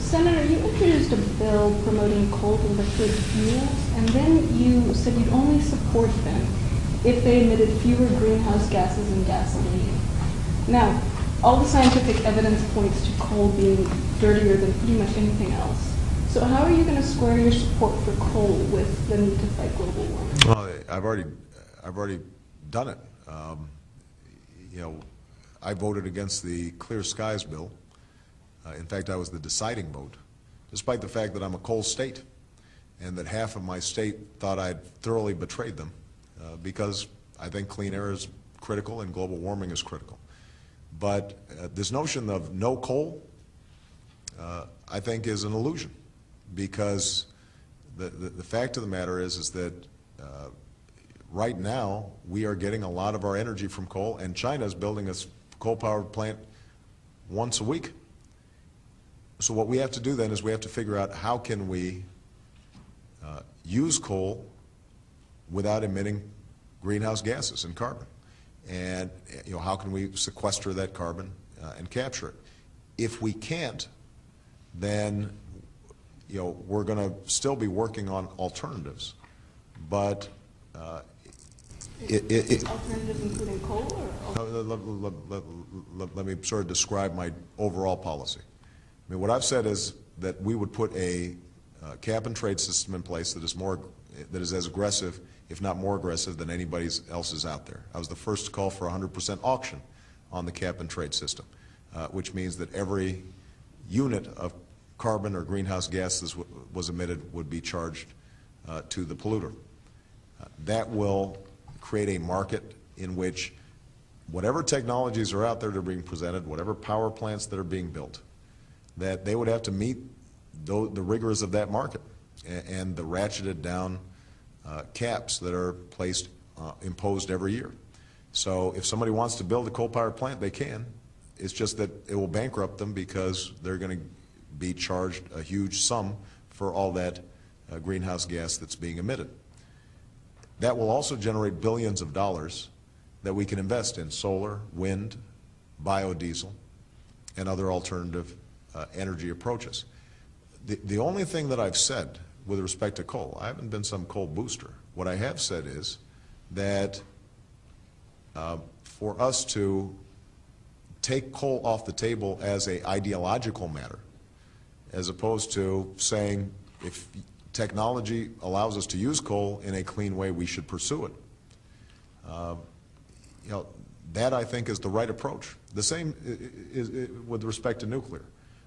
Senator, you introduced a bill promoting coal to liquid fuels, and then you said you'd only support them if they emitted fewer greenhouse gases than gasoline. Now, all the scientific evidence points to coal being dirtier than pretty much anything else. So how are you going to square your support for coal with the need to fight global warming? Well, I've already done it. You know, I voted against the Clear Skies bill. In fact, I was the deciding vote, despite the fact that I'm a coal state, and that half of my state thought I'd thoroughly betrayed them, because I think clean air is critical and global warming is critical. But this notion of no coal, I think, is an illusion, because the fact of the matter is that right now we are getting a lot of our energy from coal, and China is building a coal-powered plant once a week. So what we have to do then is we have to figure out how can we use coal without emitting greenhouse gases and carbon. And you know, how can we sequester that carbon and capture it? If we can't, then you know, we're going to still be working on alternatives. But alternatives including coal, or let me sort of describe my overall policy. I mean, what I've said is that we would put a cap and trade system in place that is as aggressive, if not more aggressive, than anybody else's out there. I was the first to call for 100% auction on the cap and trade system, which means that every unit of carbon or greenhouse gases was emitted would be charged to the polluter. That will create a market in which whatever technologies are out there that are being presented, whatever power plants that are being built, that they would have to meet the rigors of that market and the ratcheted down caps that are imposed every year. So if somebody wants to build a coal-powered plant, they can. It's just that it will bankrupt them because they're going to be charged a huge sum for all that greenhouse gas that's being emitted. That will also generate billions of dollars that we can invest in solar, wind, biodiesel, and other alternative energy approaches. The only thing that I've said with respect to coal, I haven't been some coal booster. What I have said is that for us to take coal off the table as an ideological matter, as opposed to saying if technology allows us to use coal in a clean way, we should pursue it. You know, that I think is the right approach. The same is with respect to nuclear.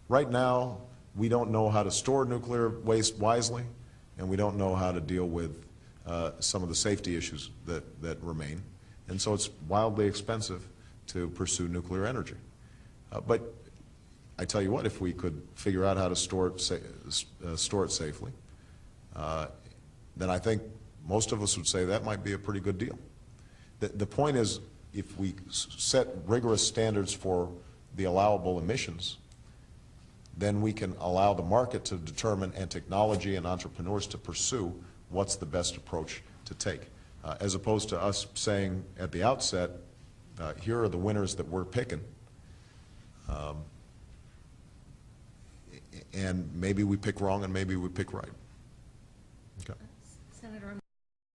Right now, we don't know how to store nuclear waste wisely, and we don't know how to deal with some of the safety issues that remain. And so it's wildly expensive to pursue nuclear energy. But I tell you what, if we could figure out how to store it safely, then I think most of us would say that might be a pretty good deal. The point is, if we set rigorous standards for the allowable emissions, then we can allow the market to determine, and technology and entrepreneurs to pursue what's the best approach to take, as opposed to us saying at the outset, here are the winners that we're picking, and maybe we pick wrong and maybe we pick right.